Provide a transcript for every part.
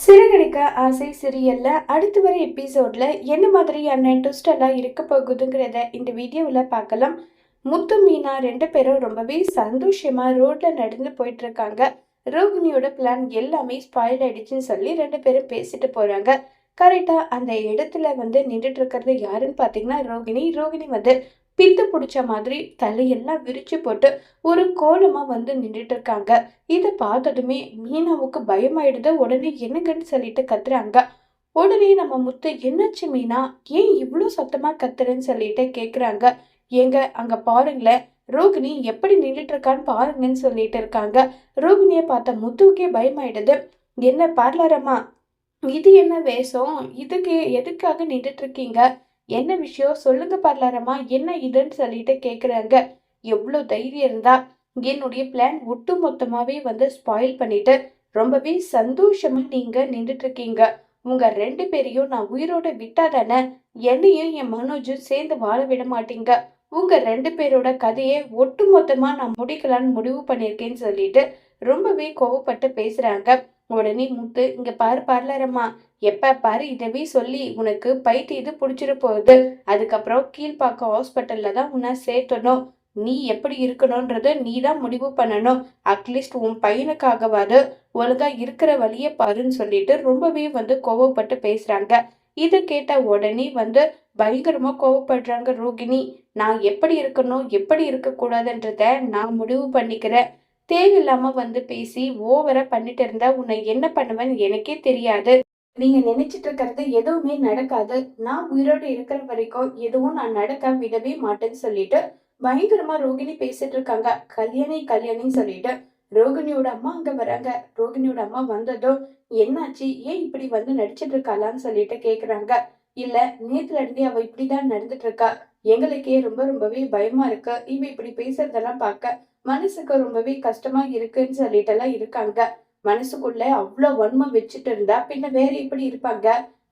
சிறகடிக்க ஆசை சீரியல்ல அடுத்து வர எபிசோட்ல என்ன மாதிரியான ட்விஸ்ட் எல்லாம் இருக்க போகுதுங்கிறத இந்த வீடியோவில் பார்க்கலாம். முத்து மீனா ரெண்டு பேரும் ரொம்பவே சந்தோஷமா ரோட்ல நடந்து போயிட்டு இருக்காங்க. ரோகிணியோட பிளான் எல்லாமே ஸ்பாயில் ஆயிடுச்சுன்னு சொல்லி ரெண்டு பேரும் பேசிட்டு போறாங்க. கரெக்டா அந்த இடத்துல நின்றுட்டு இருக்கிறது யாருன்னு பாத்தீங்கன்னா ரோகிணி பித்து பிடிச்ச மாதிரி தலையெல்லாம் விரிச்சு போட்டு ஒரு கோலமா நின்றுட்டு இருக்காங்க. இதை பார்த்ததுமே மீனாவுக்கு பயமாயிடுது. உடனே என்னங்கன்னு சொல்லிட்டு கத்துறாங்க. உடனே நம்ம முத்து என்னாச்சு மீனா, ஏன் இவ்வளோ சத்தமா கத்துறேன்னு சொல்லிட்டு கேக்குறாங்க. ஏங்க அங்க பாருங்களேன், ரோகிணி எப்படி நின்றுட்டு இருக்கான்னு பாருங்கன்னு சொல்லிட்டு இருக்காங்க. ரோகிணியை பார்த்த முத்துவுக்கே பயமாயிடுது. என்ன பார்லரம்மா, இது என்ன வேஷம், இதுக்கு எதுக்காக நின்றுட்டு இருக்கீங்க, என்ன விஷயம் சொல்லுங்க பார்லரம்மா, என்ன இதுன்னு சொல்லிட்டு கேக்குறாங்க. எவ்வளோ தைரியம் இருந்தா என்னுடைய பிளான் ஒட்டு மொத்தமாவே ஸ்பாயில் பண்ணிட்டு ரொம்பவே சந்தோஷமா நீங்க நின்றுட்டு இருக்கீங்க. உங்க ரெண்டு பேரையும் நான் உயிரோட விட்டாதானே என்னையும் என் மனோஜும் சேர்ந்து வாழ விட மாட்டீங்க. உங்க ரெண்டு பேரோட கதையை ஒட்டு மொத்தமா நான் முடிக்கலான்னு முடிவு பண்ணியிருக்கேன்னு சொல்லிட்டு ரொம்பவே கோவப்பட்டு பேசுறாங்க. உடனே முத்து, இங்க பாரு பார்லரம்மா, எப்ப பாரு இதவே சொல்லி உனக்கு பைத்தியம் இது புடிச்சிட போகுது. அதுக்கப்புறம் கீழ்ப்பாக்கம் ஹாஸ்பிட்டல்ல தான் உன்னை சேர்த்தணும். நீ எப்படி இருக்கணும்ன்றது நீ தான் முடிவு பண்ணணும். அட்லீஸ்ட் உன் பையனுக்காகவாது ஒழுங்கா இருக்கிற வழியை பாருன்னு சொல்லிட்டு ரொம்பவே கோவப்பட்டு பேசுறாங்க. இதை கேட்ட உடனே பயங்கரமா கோவப்படுறாங்க ரோகிணி. நான் எப்படி இருக்கணும் எப்படி இருக்கக்கூடாதுன்றத நான் முடிவு பண்ணிக்கிறேன். தேவையில்லாம பேசி ஓவரா பண்ணிட்டு இருந்தா உன்னை என்ன பண்ணுவேன்னு எனக்கே தெரியாது. நீங்க நினைச்சிட்டு இருக்கிறது எதுவுமே நடக்காது. நான் உயிரோடு இருக்கிற வரைக்கும் எதுவும் நான் நடக்க விடவே மாட்டேன்னு சொல்லிட்டு பயங்கரமா ரோகிணி பேசிட்டு இருக்காங்க. கல்யாணின்னு சொல்லிட்டு ரோகிணியோட அம்மா அங்க வராங்க. ரோகிணியோட அம்மா வந்ததும் என்னாச்சு, ஏன் இப்படி நடிச்சிட்டு இருக்காளான்னு சொல்லிட்டு கேக்குறாங்க. இல்ல, நேத்துல இருந்தே அவ இப்படிதான் நடந்துட்டு இருக்கா. எங்களுக்கே ரொம்பவே பயமா இருக்கு. இவ இப்படி பேசுறதெல்லாம் பார்க்க மனசுக்கு ரொம்பவே கஷ்டமா இருக்குன்னு சொல்லிட்டு எல்லாம் இருக்காங்க. மனசுக்குள்ள அவ்வளவு வன்மம் வச்சுட்டு இருந்தா பின்ன வேற எப்படி இருப்பாங்க,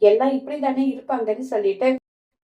எல்லாம் இப்படிதானே இருப்பாங்கன்னு சொல்லிட்டு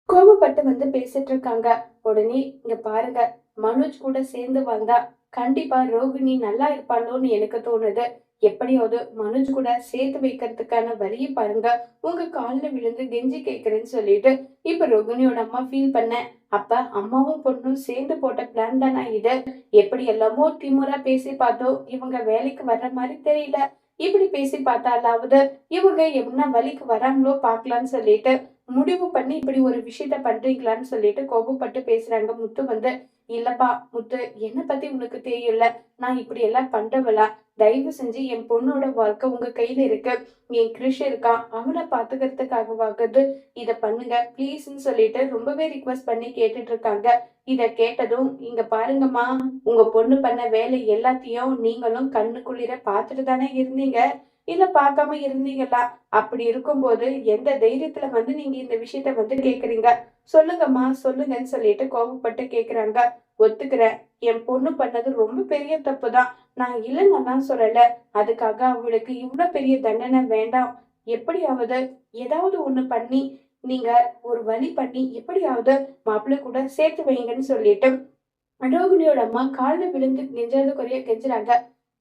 கோபப்பட்டு பேசிட்டு இருக்காங்க. உடனே இங்க பாருங்க, மனோஜ் கூட சேர்ந்து வந்தா கண்டிப்பா ரோகிணி நல்லா இருப்பாளோன்னு எனக்கு தோணுது. எப்படியாவது மனோஜ் கூட சேர்த்து வைக்கிறதுக்கான வழியை பாருங்க, உங்க காலில் விழுந்து கெஞ்சி கேட்கிறேன்னு சொல்லிட்டு இப்ப ரோகிணியோட அம்மா ஃபீல் பண்ண. அப்ப அம்மாவும் பொண்ணும் சேர்ந்து போட்ட பிளான் தானா இது? எப்படி எல்லாமோ திமுறா பேசி பார்த்தோம், இவங்க வேலைக்கு வர்ற மாதிரி தெரியல. இப்படி பேசி பார்த்தாலாவது இவங்க என்ன வழிக்கு வராங்களோ பாக்கலான்னு சொல்லிட்டு முடிவு பண்ணி இப்படி ஒரு விஷயத்த பண்றீங்களான்னு சொல்லிட்டு கோபப்பட்டு பேசுறாங்க. முத்து இல்லப்பா முத்து, என்ன பத்தி உனக்கு தெரியல, நான் இப்படி எல்லாம் பண்றவளா? தயவு செஞ்சு என் பொண்ணோட வாழ்க்கை உங்க கையில இருக்கு. என் கிருஷ் இருக்கான், அவனை பாத்துக்கிறதுக்காகவாகுது இத பண்ணுங்க பிளீஸ்ன்னு சொல்லிட்டு ரொம்பவே ரிக்வஸ்ட் பண்ணி கேட்டுட்டு இருக்காங்க. இத கேட்டதும், இங்க பாருங்கம்மா, உங்க பொண்ணு பண்ண வேலை எல்லாத்தையும் நீங்களும் கண்ணுக்குள்ளிர பாத்துட்டு தானே இருந்தீங்க, இல்ல பார்க்காம இருந்தீங்களா? அப்படி இருக்கும்போது எந்த தைரியத்துல நீங்க இந்த விஷயத்த கேக்குறீங்க? சொல்லுங்கம்மா சொல்லுங்கன்னு சொல்லிட்டு கோபப்பட்டு கேக்குறாங்க. ஒத்துக்கிறேன், என் பொண்ணு பண்ணது ரொம்ப பெரிய தப்பு தான், நான் இல்லைன்னு தான் சொல்லல. அதுக்காக அவளுக்கு இவ்வளவு பெரிய தண்டனை வேண்டாம். எப்படியாவது ஏதாவது ஒண்ணு பண்ணி நீங்க ஒரு வழி பண்ணி எப்படியாவது மாப்பிள்ளை கூட சேர்த்து வைங்கன்னு சொல்லிட்டு ரோகிணியோட அம்மா காலில் விழுந்து நெஞ்சாவது குறைய கெஞ்சுறாங்க.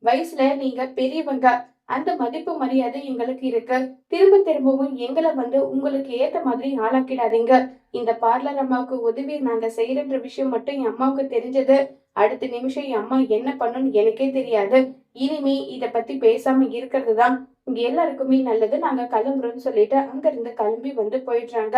வயசுல நீங்க பெரியவங்க, அந்த மதிப்பு மரியாதை எங்களுக்கு இருக்கு. திரும்ப திரும்பவும் எங்களை உங்களுக்கு ஏத்த மாதிரி ஆளாக்கிடாதீங்க. இந்த பார்லர் அம்மாவுக்கு உதவி நாங்க செய்யறன்ற விஷயம் மட்டும் என் அம்மாவுக்கு தெரிஞ்சது, அடுத்த நிமிஷம் என் அம்மா என்ன பண்ணுன்னு எனக்கே தெரியாது. இனிமே இத பத்தி பேசாம இருக்கிறது தான் இங்க எல்லாருக்குமே நல்லது. நாங்க கிளம்புறோம்னு சொல்லிட்டு அங்க இருந்து கிளம்பி போயிடுறாங்க.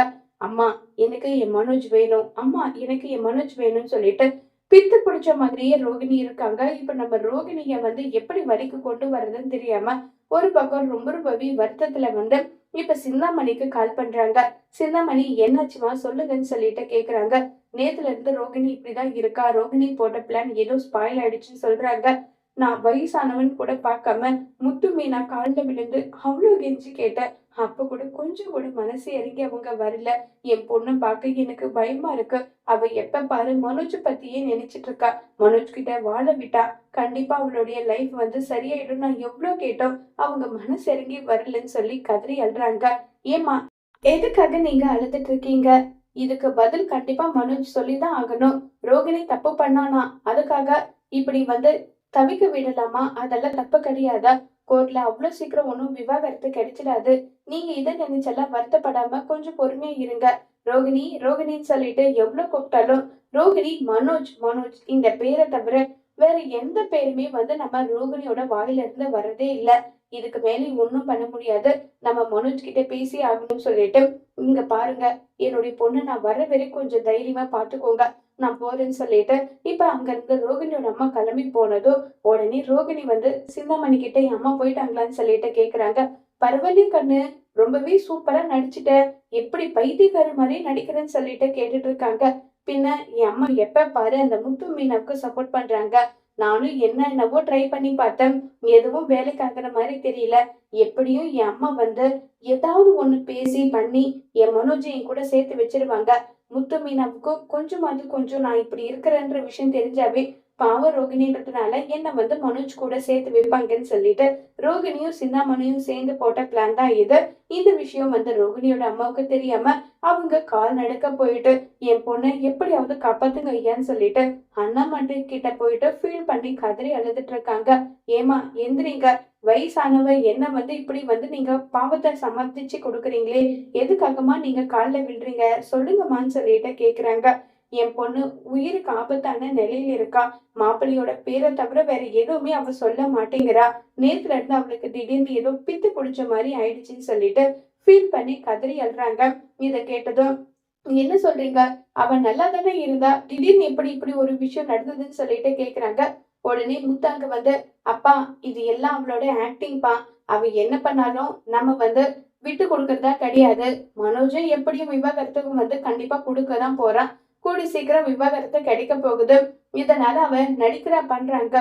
அம்மா எனக்கு என் மனோஜ் வேணும், அம்மா எனக்கு என் மனோஜ் வேணும்னு சொல்லிட்டு பித்து பிடிச்ச மாதிரியே ரோகிணி இருக்காங்க. இப்ப நம்ம ரோகிணிய எப்படி வழிக்கு கொண்டு வர்றதுன்னு தெரியாம ஒரு பக்கம் ரொம்பவே வருத்தத்துல இப்ப சிந்தாமணிக்கு கால் பண்றாங்க. சிந்தாமணி என்னாச்சுமா சொல்லுங்கன்னு சொல்லிட்டு கேக்குறாங்க. நேத்துல இருந்து ரோகிணி இப்படிதான் இருக்கா, ரோகிணி போட்ட பிளான் ஏதோ ஸ்பாயில் ஆயிடுச்சுன்னு சொல்றாங்க. நான் வயசானவன் கூட பார்க்காம முத்து மீனா காலில் விழுந்து அவ்வளவு கெஞ்சி கேட்டேன். அப்ப கூட கொஞ்சம் கூட மனசு இறங்கி அவங்க வரல. என் பொண்ணு பார்க்க எனக்கு பயமா இருக்கு. அவ எப்ப பாரு மனோஜ் பத்தியே நினைச்சிட்டு இருக்கா. மனோஜ் கிட்ட வாழ விட்டா கண்டிப்பா அவளுடைய லைஃப் சரியாயிடும். நான் எவ்வளவு கேட்டோம், அவங்க மனசு இறங்கி வரலன்னு சொல்லி கதறி அழுறாங்க. ஏமா, எதுக்காக நீங்க அழுதுட்டு இருக்கீங்க? இதுக்கு பதில் கண்டிப்பா மனோஜ் சொல்லிதான் ஆகணும். ரோகிணி தப்பு பண்ணானா அதுக்காக இப்படி தவிக்க விடலாமா? அதெல்லாம் தப்பு கிடையாதா? கோர்ட்ல அவ்வளவு சீக்கிரம் ஒன்றும் விவாகரத்து கிடைச்சிடாது. நீங்க இதை நினைச்செல்லாம் வருத்தப்படாம கொஞ்சம் பொறுமையா இருங்க. ரோகிணி ரோகிணின்னு சொல்லிட்டு எவ்வளவு கூப்பிட்டாலும் ரோகிணி மனோஜ் மனோஜ் இந்த பேரை தவிர வேற எந்த பேருமே நம்ம ரோகிணியோட வாயில இருந்து வர்றதே இல்ல. இதுக்கு மேலே ஒன்றும் பண்ண முடியாது. நம்ம மனோஜ் கிட்ட பேசி ஆகணும்னு சொல்லிட்டு, இங்க பாருங்க, என்னுடைய பொண்ணு நான் வர வரைக்கும் கொஞ்சம் தைரியமா பாத்துக்கோங்க, நான் போறேன்னு சொல்லிட்டு இப்ப அங்க இருந்து ரோகிணியோட அம்மா கிளம்பி போனதும் உடனே ரோகிணி சிந்தாமணி கிட்ட என் அம்மா போயிட்டாங்களான்னு சொல்லிட்டு கேக்குறாங்க. பரவாயில்லையே கண்ணு, ரொம்பவே சூப்பரா நடிச்சுட்ட, எப்படி பைத்தியக்கார மாதிரி நடிக்கிறேன்னு சொல்லிட்டு கேட்டுட்டு இருக்காங்க. பின்ன என் அம்மா எப்ப பாரு அந்த முத்து மீனாவுக்கு சப்போர்ட் பண்றாங்க. நானும் என்னவோ ட்ரை பண்ணி பார்த்தேன், எதுவும் வேலைக்கு ஆகுற மாதிரி தெரியல. எப்படியும் என் அம்மா ஏதாவது ஒண்ணு பேசி பண்ணி என் மனோஜை என் கூட சேர்த்து வச்சிருவாங்க. முத்து மீனாவுக்கும் கொஞ்சம் நான் இப்படி இருக்கிறேன்ற விஷயம் தெரிஞ்சாவே பாவ ரோகிணின்றதுனால என்ன மனோஜ் கூட சேர்த்து வைப்பாங்கன்னு சொல்லிட்டு ரோகிணியும் சிந்தாமணியும் சேர்ந்து போட்ட பிளான் தான் இது. இந்த விஷயம் ரோகிணியோட அம்மாவுக்கு தெரியாம அவங்க கால் நடக்க போயிட்டு என் பொண்ணை எப்படியாவது காப்பாத்துங்க ஐயான்னு சொல்லிட்டு அண்ணாமட்டி கிட்ட போயிட்டு ஃபீல் பண்ணி கதறி அழுதுட்டு இருக்காங்க. ஏமா எந்திரிங்க, வயசானவ என்ன இப்படி நீங்க பாவத்தை சமர்ப்பிச்சு கொடுக்குறீங்களே, எதுக்காகமா நீங்க காலில் விழுறீங்க சொல்லுங்கம்மான்னு சொல்லிட்டு கேக்குறாங்க. என் பொண்ணு உயிருக்கு ஆபத்தான நிலையில இருக்கா. மாப்பிள்ளையோட பேரை தவிர வேற எதுவுமே அவ சொல்ல மாட்டேங்கிறா. நேத்துல இருந்து அவளுக்கு திடீர்னு ஏதோ பித்து பிடிச்ச மாதிரி ஆயிடுச்சுன்னு சொல்லிட்டு ஃபீல் பண்ணி கதறி அழுறாங்க. இத கேட்டதும் என்ன சொல்றீங்க, அவன் நல்லா தானே இருந்தா, திடீர்னு எப்படி இப்படி ஒரு விஷயம் நடந்ததுன்னு சொல்லிட்டு கேக்குறாங்க. உடனே முத்தாங்க அப்பா இது எல்லாம் அவளோட ஆக்டிங்பா, அவ என்ன பண்ணாலும் நம்ம விட்டு கொடுக்கறதா கிடையாது. மனோஜும் எப்படியும் விவாகரத்துக்கும் கண்டிப்பா கொடுக்கதான் போறான். கூடி சீக்கிரம் விவாகரத்து கிடைக்க போகுது. இதனால அவன் நடிக்கிறா பண்றாங்க.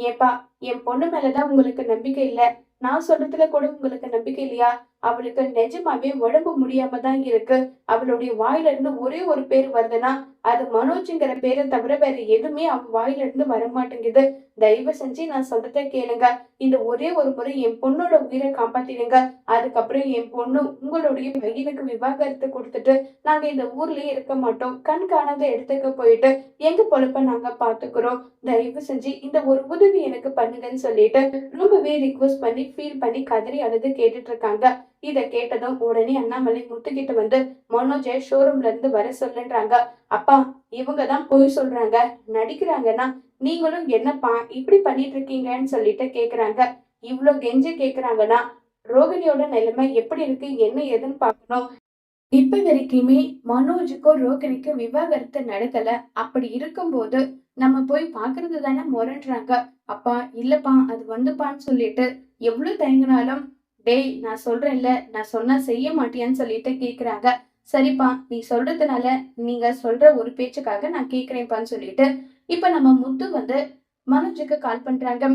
ஏப்பா என் பொண்ணு மேலதான் உங்களுக்கு நம்பிக்கை இல்ல, நான் சொல்றதுல கூட உங்களுக்கு நம்பிக்கை இல்லையா? அவளுக்கு நிஜமாவே உடம்பு முடியாம தான் இருக்கு. அவளுடைய வாயில இருந்து ஒரே ஒரு பேர் வருதுன்னா அது மனோஜ்ங்கிற பேரை தவிர வேற எதுவுமே அவ வாயில இருந்து வரமாட்டேங்குது. தயவு செஞ்சு நான் சொல்றத கேளுங்க. இந்த ஒரே ஒரு முறை என் பொண்ணோட உயிரை காப்பாத்திடுங்க. அதுக்கப்புறம் என் பொண்ணு உங்களுடைய பையனுக்கு விவாகரத்து கொடுத்துட்டு நாங்க இந்த ஊர்லயே இருக்க மாட்டோம். கண் காணாத இடத்துக்கு போயிட்டு எங்க பொழப்ப நாங்க பாத்துக்கிறோம். தயவு செஞ்சு இந்த ஒரு உதவி எனக்கு பண்ணுங்கன்னு சொல்லிட்டு ரொம்பவே ரிக்வஸ்ட் பண்ணி ஃபீல் பண்ணி கதறி அழுது கேட்டுட்டு இருக்காங்க. இத கேட்டதும் உடனே அண்ணாமலை முத்துக்கிட்டு மனோஜை ஷோரூம்ல இருந்து வர சொல்லுன்றாங்க. அப்பா இவங்கதான் பொய் சொல்றாங்க, நடிக்கிறாங்கன்னா நீங்களும் என்னப்பா இப்படி பண்ணிட்டு இருக்கீங்கன்னு சொல்லிட்டு கேக்குறாங்க. இவ்வளவு கெஞ்சி கேக்குறாங்கன்னா ரோகிணியோட நிலைமை எப்படி இருக்கு என்ன ஏதுன்னு பாக்கணும். இப்ப வரைக்குமே மனோஜுக்கும் ரோகிணிக்கும் விவாகரத்து நடக்கல. அப்படி இருக்கும்போது நம்ம போய் பாக்குறது தானே முரண்றாங்க. அப்பா இல்லப்பா அது வந்துப்பான்னு சொல்லிட்டு எவ்வளவு தயங்கினாலும் டேய் நான் சொல்றேன்ல, நான் சொன்னா செய்ய மாட்டியான்னு சொல்லிட்டு கேக்குறாங்க. சரிப்பா நீ சொல்றதுனால நீங்க சொல்ற ஒரு பேச்சுக்காக நான் கேக்குறேன்ப்பான்னு சொல்லிட்டு இப்ப நம்ம முத்து மனோஜுக்கு கால் பண்றாங்க.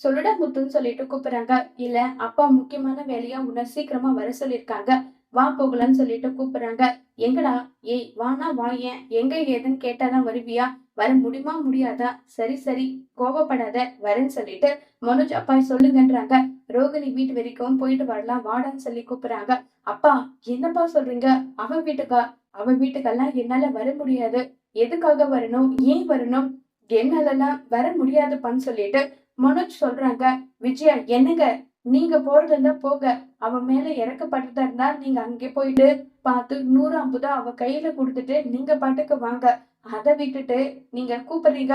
சொல்லுடா முத்துன்னு சொல்லிட்டு கூப்பிடுறாங்க. இல்ல அப்பா முக்கியமான வேலையா உன்னை சீக்கிரமா வர சொல்லியிருக்காங்க, வா போகலான்னு சொல்லிட்டு கூப்பிடுறாங்க. எங்கடா? ஏய் வானா வாயேன், எங்க ஏதுன்னு கேட்டாதான் வருவியா? வர முடியுமா முடியாதா? சரி சரி கோபப்படாத, வரேன்னு சொல்லிட்டு மனோஜ் அப்பா சொல்லுங்கன்றாங்க. ரோகிணி வீட்டு வரைக்கும் போயிட்டு வரலாம் வாடான்னு சொல்லி கூப்பிடுறாங்க. அப்பா என்னப்பா சொல்றீங்க? அவன் வீட்டுக்கா? அவன் வீட்டுக்கெல்லாம் என்னால வர முடியாது. எதுக்காக வரணும், ஏன் வரணும்? என்னாலலாம் வர முடியாதுப்பான்னு சொல்லிட்டு மனோஜ் சொல்றாங்க. விஜயா என்னங்க, நீங்க போறது இருந்தா போக, அவன் மேல இறக்கப்பட்டதா இருந்தா நீங்க அங்கே போயிட்டு பார்த்து 100 அவ கையில கொடுத்துட்டு நீங்க பாட்டுக்கு வாங்க. அதை விட்டுட்டு நீங்க கூப்பிடுறீங்க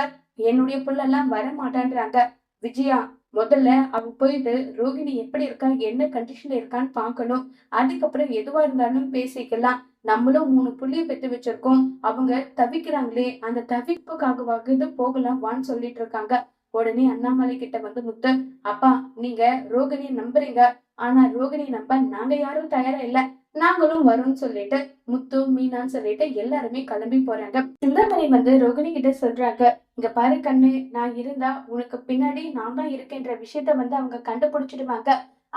என்னுடைய புள்ளெல்லாம் வர மாட்டான்றாங்க. விஜயா முதல்ல அவ போயிட்டு ரோகிணி எப்படி இருக்கா என்ன கண்டிஷன்ல இருக்கான்னு பாக்கணும். அதுக்கப்புறம் எதுவா இருந்தாலும் பேசிக்கலாம். நம்மளும் 3 புள்ளிய பெத்து வச்சிருக்கோம். அவங்க தவிக்கிறாங்களே அந்த தவிப்புக்காக போகலாம் வான்னு சொல்லிட்டு இருக்காங்க. உடனே அண்ணாமலை கிட்ட முத்து அப்பா நீங்க ரோகிணியை நம்புறீங்க, ஆனா ரோகிணி நம்ப நாங்க யாரும் தயாரா இல்ல, நாங்களும் வரோம்னு சொல்லிட்டு முத்து மீனான்னு சொல்லிட்டு எல்லாருமே கிளம்பி போறாங்க. சிந்தாமணி ரோகிணி கிட்ட சொல்றாங்க. இங்க பாரு கண்ணு, நான் இருந்தா உனக்கு பின்னாடி நான் தான் இருக்கேன்ற விஷயத்த அவங்க கண்டுபிடிச்சிடுவாங்க.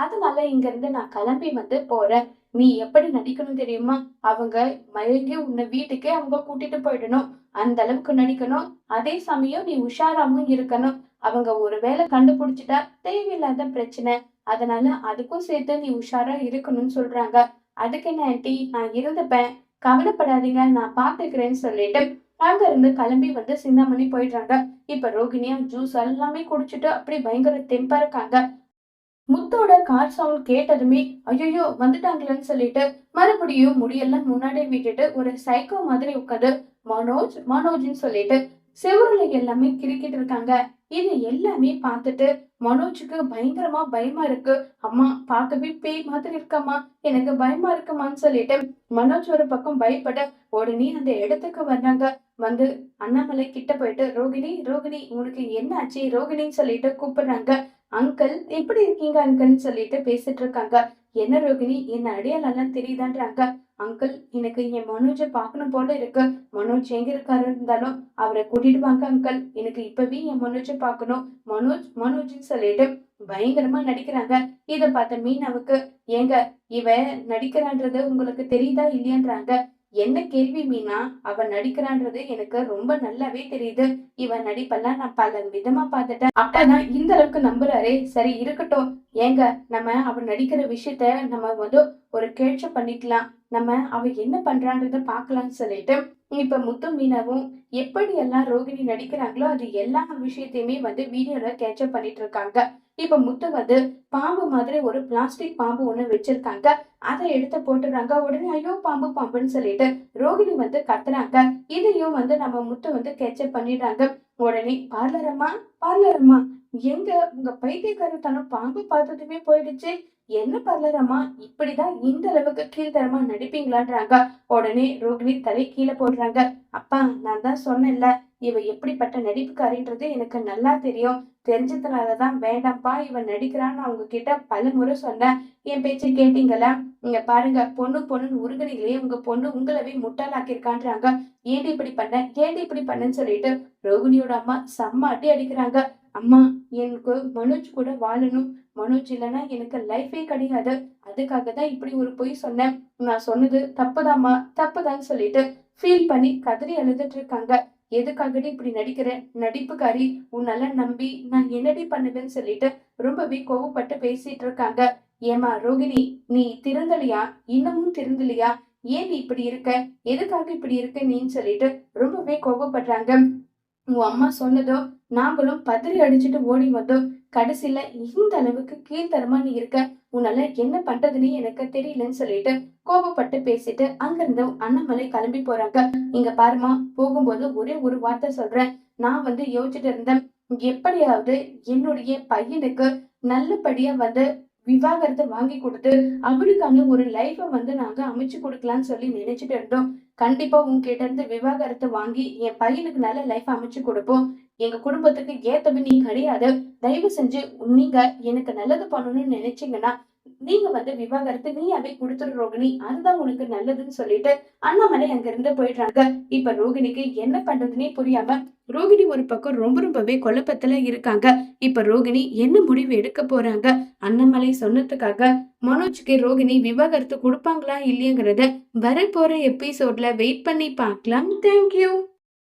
அதனால இங்க இருந்து நான் கிளம்பி போறேன். நீ எப்படி நடிக்கணும் தெரியுமா? அவங்க மயங்கி உன்னை வீட்டுக்கே அவங்க கூட்டிட்டு போயிடணும், அந்த அளவுக்கு நடிக்கணும். அதே சமயம் நீ உஷாராவும் இருக்கணும். அவங்க ஒருவேளை கண்டுபிடிச்சிட்டா தேவையில்லாத பிரச்சனை, அதனால அதுக்கும் சேர்த்து நீ உஷாரா இருக்கணும்னு சொல்றாங்க. அதுக்கு என்ன ஆண்டி, நான் இருந்துப்பேன், கவலைப்படாதீங்க, நான் பாத்துக்கிறேன்னு சொல்லிட்டு அங்க இருந்து கிளம்பி சிந்தாமணி போயிடுறாங்க. இப்ப ரோகிணியா ஜூஸ் எல்லாமே குடிச்சிட்டு அப்படி பயங்கர தெம்பா இருக்காங்க. முத்தோட கார் சவுண்ட் கேட்டதுமே ஐயோ வந்துட்டாங்களேன்னு சொல்லிட்டு மறுபடியும் முடியெல்லாம் முன்னாடி விட்டுட்டு ஒரு சைக்கோ மாதிரி உட்காந்து மனோஜ் மனோஜ்னு சொல்லிட்டு செவருல எல்லாமே கிரிக்கிட்டு இருக்காங்க. இது எல்லாமே பார்த்துட்டு மனோஜுக்கு பயங்கரமா பயமா இருக்கு. அம்மா பார்க்கவே பேய் மாதிரி இருக்கம்மா, எனக்கு பயமா இருக்குமான்னு சொல்லிட்டு மனோஜ் ஒரு பக்கம் பயப்பட உடனே அந்த இடத்துக்கு வர்றாங்க. வந்து அண்ணாமலை கிட்ட போயிட்டு ரோகிணி ரோகிணி உனக்கு என்ன ஆச்சு ரோகிணின்னு சொல்லிட்டு கூப்பிடுறாங்க. அங்கிள் எப்படி இருக்கீங்க அங்கிள்னு சொல்லிட்டு பேசிட்டு இருக்காங்க. என்ன ரோகிணி என்ன அடையாளம் தெரியுதான்றாங்க. அங்கிள் எனக்கு என் மனோஜை பார்க்கணும் போல இருக்கு. மனோஜ் எங்க இருக்காரு இருந்தாலும் அவரை கூட்டிட்டு வாங்க அங்கிள், எனக்கு இப்பவே என் மனோஜை பார்க்கணும். மனோஜ் மனோஜ்னு சொல்லிட்டு பயங்கரமா நடிக்கிறாங்க. இத பார்த்த மீனாவுக்கு ஏங்க இவ நடிக்கிறான்றது உங்களுக்கு தெரியுதா இல்லையான்றாங்க. என்ன கேள்வி மீனா, அவ நடிக்கிறான்றது எனக்கு ரொம்ப நல்லாவே தெரியுது. இவன் நடிப்பெல்லாம் நான் பல விதமா பார்த்துட்டேன். அப்பதான் இந்த அளவுக்கு நம்புறாரே, சரி இருக்கட்டும். ஏங்க நம்ம அவ நடிக்கிற விஷயத்த நம்ம வந்து ஒரு கேட்சப் பண்ணிக்கலாம். நம்ம அவ என்ன பண்றான்றத பாக்கலாம்னு சொல்லிட்டு இப்ப முத்து மீனாவும் எப்படி எல்லாம் ரோகிணி நடிக்கிறாங்களோ அது எல்லா விஷயத்தையுமே வந்து வீடியோல கேட்சப் பண்ணிட்டு இருக்காங்க. இப்ப முத்து வந்து பாம்பு மாதிரி ஒரு பிளாஸ்டிக் பாம்பு ஒண்ணு வச்சிருக்காங்க. அதை எடுத்து போட்டுறாங்க. உடனே ஐயோ பாம்பு பாம்புன்னு சொல்லிட்டு ரோகிணி வந்து கத்துறாங்க. இதையும் வந்து நம்ம முத்து வந்து கேட்சப் பண்ணிடுறாங்க. உடனே பார்லரம்மா பார்லரம்மா எங்க உங்க பைத்தியக்காரத்தனம் பாம்பு பார்த்ததுமே போயிடுச்சு. என்ன பார்லரம்மா இப்படிதான் இந்த அளவுக்கு கீழ்த்தரமா நடிப்பீங்களான்றாங்க. உடனே ரோகிணி தலை கீழே போடுறாங்க. அப்பா நான் தான் சொன்னேன்ல, இவ எப்படிப்பட்ட நடிப்புக்காரின்றது எனக்கு நல்லா தெரியும். தெரிஞ்சதுனாலதான் வேண்டாம்ப்பா இவன் நடிக்கிறான்னு அவங்க கிட்ட பல முறை சொன்னேன். என் பேச்சை கேட்டீங்களா? இங்க பாருங்க பொண்ணுன்னு உருகுனீங்களே, உங்க பொண்ணு உங்களவே முட்டாளாக்கிருக்கான்றாங்க. ஏண்டி இப்படி பண்ண ஏண்டி இப்படி பண்ணன்னு சொல்லிட்டு ரோகிணியோட அம்மா செம்ம அடி அடிக்கிறாங்க. அம்மா எனக்கு மனோஜ் கூட வாழணும். மனோஜ் இல்லைன்னா எனக்கு லைஃபே கிடையாது. அதுக்காக தான் இப்படி ஒரு பொய் சொன்னேன். நான் சொன்னது தப்புதாம்மா தப்புதான்னு சொல்லிட்டு ஃபீல் பண்ணி கதறி அழுதுட்டு இருக்காங்க. எதுக்காகடி இப்படி நடிக்கிற நடிப்புக்காரி, உன்னால நம்பி நான் என்னடி பண்ணுவேன்னு சொல்லிட்டு ரொம்பவே கோவப்பட்டு பேசிட்டு இருக்காங்க. ஏமா ரோகிணி நீ திருந்தலையா? இன்னமும் திருந்தலையா? ஏன் நீ இப்படி இருக்க? எதுக்காக இப்படி இருக்க நீன்னு சொல்லிட்டு ரொம்பவே கோவப்படுறாங்க. உன் அம்மா சொன்னதோ நாங்களும் பதறி அடிச்சுட்டு ஓடி வந்தோம். கடைசியில இந்த அளவுக்கு கீழ்த்தரமா நீ இருக்க. உன்னால என்ன பண்றதுன்னு எனக்கு தெரியலன்னு சொல்லிட்டு கோபப்பட்டு பேசிட்டு அங்கிருந்து அண்ணாமலை கிளம்பி போறாங்க. இங்க பாருமா போகும்போது ஒரே ஒரு வார்த்தை சொல்றேன். நான் வந்து யோசிச்சுட்டு இருந்தேன், எப்படியாவது என்னுடைய பையனுக்கு நல்லபடியா வந்து விவாகரத்தை வாங்கி கொடுத்து அவனுக்கான ஒரு லைஃப வந்து நாங்க அமைச்சு கொடுக்கலாம்னு சொல்லி நினைச்சிட்டு இருந்தோம். கண்டிப்பா உங்ககிட்ட இருந்து விவாகரத்தை வாங்கி என் பையனுக்கு நல்ல லைஃப் அமைச்சு கொடுப்போம். எங்க குடும்பத்துக்கு ஏத்தவ நீ கிடையாது. தயவு செஞ்சு நீங்க எனக்கு நல்லது பண்ணணும்னு நினைச்சீங்கன்னா நீங்க வந்து விவாகரத்து நீயாவே கொடுத்துரு ரோகிணி, அதுதான் உனக்கு நல்லதுன்னு சொல்லிட்டு அண்ணாமலை அங்க இருந்து போயிடுறாங்க. இப்ப ரோகிணிக்கு என்ன பண்றதுன்னே புரியாம ரோகிணி ஒரு பக்கம் ரொம்பவே குழப்பத்துல இருக்காங்க. இப்ப ரோகிணி என்ன முடிவு எடுக்க போறாங்க? அண்ணாமலை சொன்னதுக்காக மனோஜ்க்கு ரோகிணி விவாகரத்து கொடுப்பாங்களா இல்லையாங்கிறத வரப்போற எபிசோட்ல வெயிட் பண்ணி பார்க்கலாம். தேங்க்யூ.